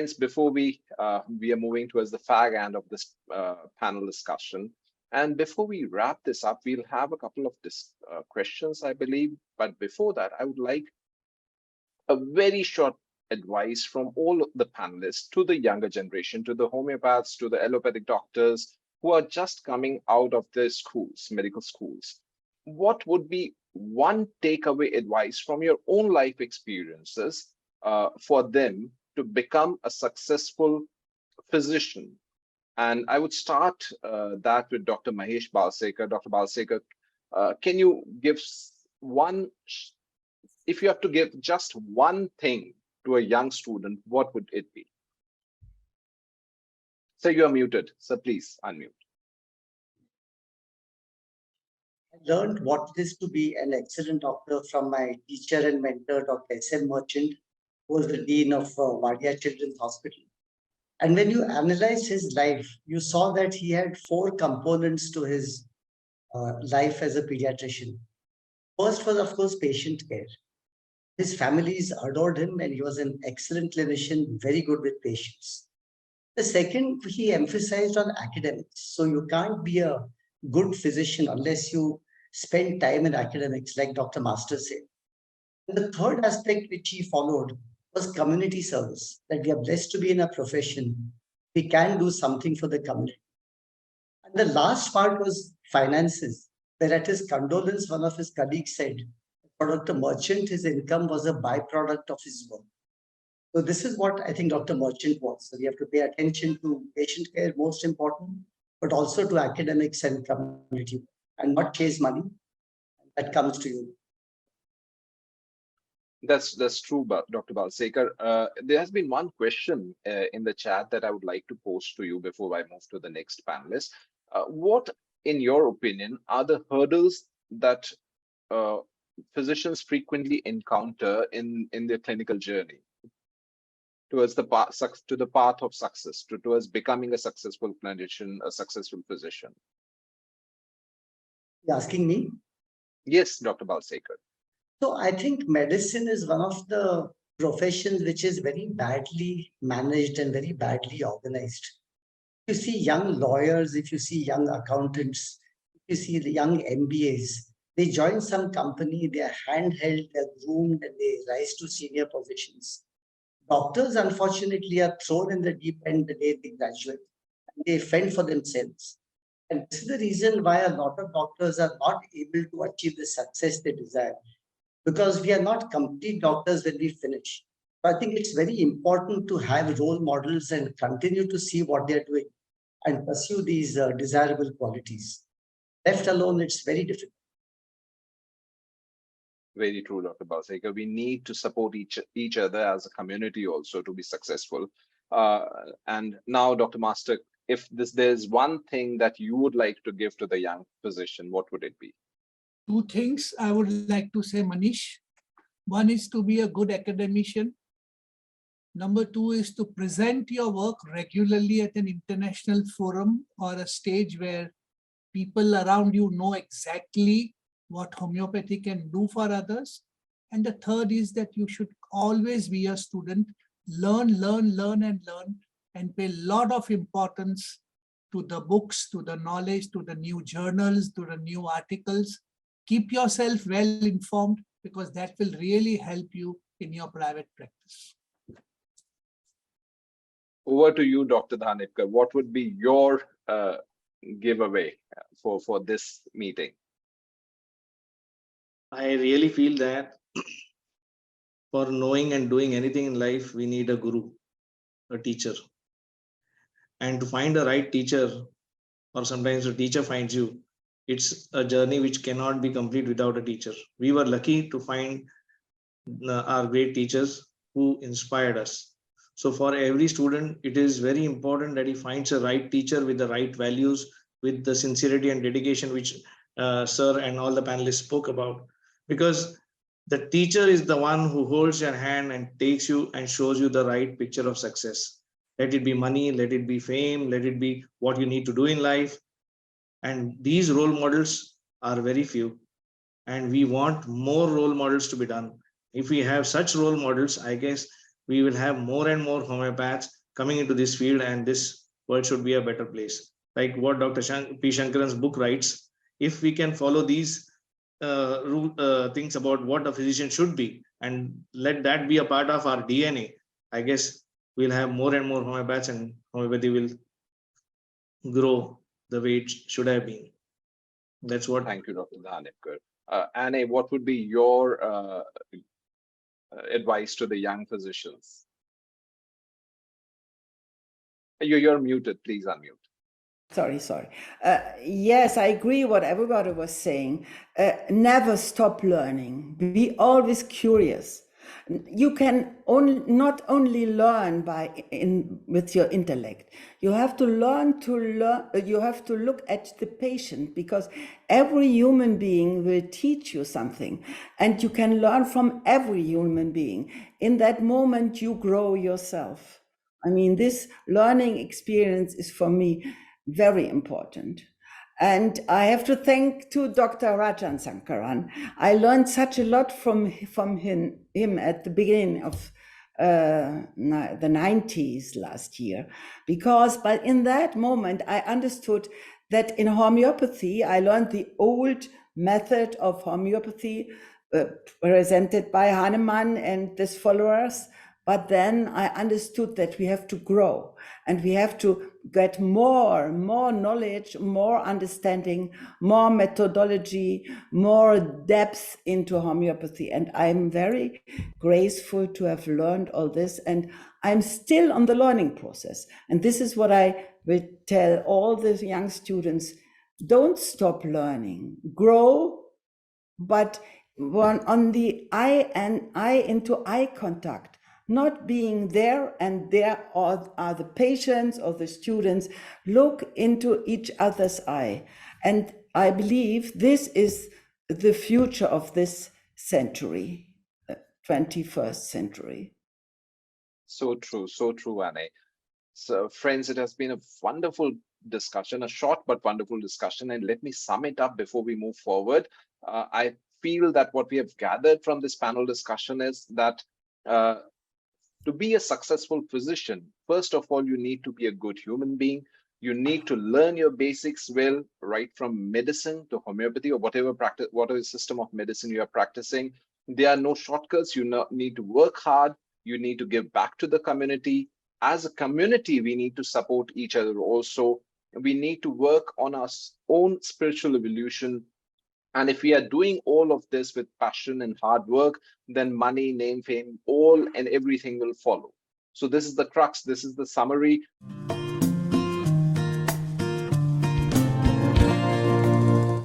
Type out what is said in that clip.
Friends, before we are moving towards the fag end of this panel discussion, and before we wrap this up, we'll have a couple of questions, I believe. But before that, I would like a very short advice from all of the panelists to the younger generation, to the homeopaths, to the allopathic doctors who are just coming out of their schools, medical schools. What would be one takeaway advice from your own life experiences for them to become a successful physician? And I would start that with Dr. Mahesh Balsekar. Dr. Balsekar, can you give one, if you have to give just one thing to a young student, what would it be? So you are muted, so please unmute. I learned what it is to be an excellent doctor from my teacher and mentor, Dr. S.M. Merchant, who was the Dean of Wadia Children's Hospital. And when you analyze his life, you saw that he had 4 components to his life as a pediatrician. First was, of course, patient care. His families adored him and he was an excellent clinician, very good with patients. The second, he emphasized on academics. So you can't be a good physician unless you spend time in academics, like Dr. Master said. And the third aspect which he followed was community service, that we are blessed to be in a profession. We can do something for the community. And the last part was finances, where at his condolence, one of his colleagues said, for Dr. Merchant, his income was a byproduct of his work. So this is what I think Dr. Merchant was. So we have to pay attention to patient care, most important, but also to academics and community, and not chase money. That comes to you. That's true, Dr. Balsekar. There has been one question in the chat that I would like to pose to you before I move to the next panelist. What, in your opinion, are the hurdles that physicians frequently encounter in their clinical journey towards the path of success, towards becoming a successful clinician, a successful physician? You're asking me? Yes, Dr. Balsekar. So I think medicine is one of the professions which is very badly managed and very badly organized. If you see young lawyers, if you see young accountants, if you see the young MBAs, they join some company, they are handheld, they're groomed, and they rise to senior positions. Doctors, unfortunately, are thrown in the deep end the day they graduate, and they fend for themselves. And this is the reason why a lot of doctors are not able to achieve the success they desire, because we are not complete doctors when we finish. So I think it's very important to have role models and continue to see what they're doing and pursue these desirable qualities. Left alone, it's very difficult. Very true, Dr. Balsekar. We need to support each other as a community also to be successful. And now, Dr. Master, if there's one thing that you would like to give to the young physician, what would it be? 2 things I would like to say, Manish. One is to be a good academician. Number 2 is to present your work regularly at an international forum or a stage where people around you know exactly what homeopathy can do for others. And the third is that you should always be a student, learn, and pay a lot of importance to the books, to the knowledge, to the new journals, to the new articles. Keep yourself well informed, because that will really help you in your private practice. Over to you, Dr. Dhanipkar. What would be your giveaway for this meeting? I really feel that for knowing and doing anything in life, we need a guru, a teacher. And to find the right teacher, or sometimes a teacher finds you, it's a journey which cannot be complete without a teacher. We were lucky to find our great teachers who inspired us. So for every student, it is very important that he finds a right teacher with the right values, with the sincerity and dedication which sir and all the panelists spoke about. Because the teacher is the one who holds your hand and takes you and shows you the right picture of success. Let it be money, let it be fame, let it be what you need to do in life. And these role models are very few. And we want more role models to be done. If we have such role models, I guess we will have more and more homeopaths coming into this field, and this world should be a better place. Like what Dr. P. Sankaran's book writes, if we can follow these things about what a physician should be and let that be a part of our DNA, I guess we'll have more and more homeopaths, and homeopathy will grow the way it should have been. That's what. Thank you, Dr. Dhanekar. Anne, what would be your advice to the young physicians? You're muted, please unmute. Sorry. Yes, I agree what everybody was saying. Never stop learning. Be always curious. You can not only learn with your intellect. You have to learn to learn. You have to look at the patient, because every human being will teach you something, and you can learn from every human being. In that moment, you grow yourself. I mean, this learning experience is for me very important. And I have to thank to Dr. Rajan Sankaran. I learned such a lot from him at the beginning of the 90s last year, but in that moment, I understood that in homeopathy, I learned the old method of homeopathy presented by Hahnemann and his followers. But then I understood that we have to grow, and we have to get more knowledge, more understanding, more methodology, more depth into homeopathy. And I'm very grateful to have learned all this, and I'm still on the learning process. And this is what I will tell all the young students: don't stop learning, grow, but on the eye into eye contact. Not being there, and there are the patients or the students. Look into each other's eye. And I believe this is the future of this century, 21st century. So true, Anne. So friends, it has been a wonderful discussion, a short but wonderful discussion. And let me sum it up before we move forward. I feel that what we have gathered from this panel discussion is that to be a successful physician, first of all, you need to be a good human being. You need to learn your basics well, right from medicine to homeopathy or whatever system of medicine you are practicing. There are no shortcuts. You need to work hard. You need to give back to the community. As a community, we need to support each other also. We need to work on our own spiritual evolution. And if we are doing all of this with passion and hard work, then money, name, fame, all and everything will follow. So this is the crux. This is the summary.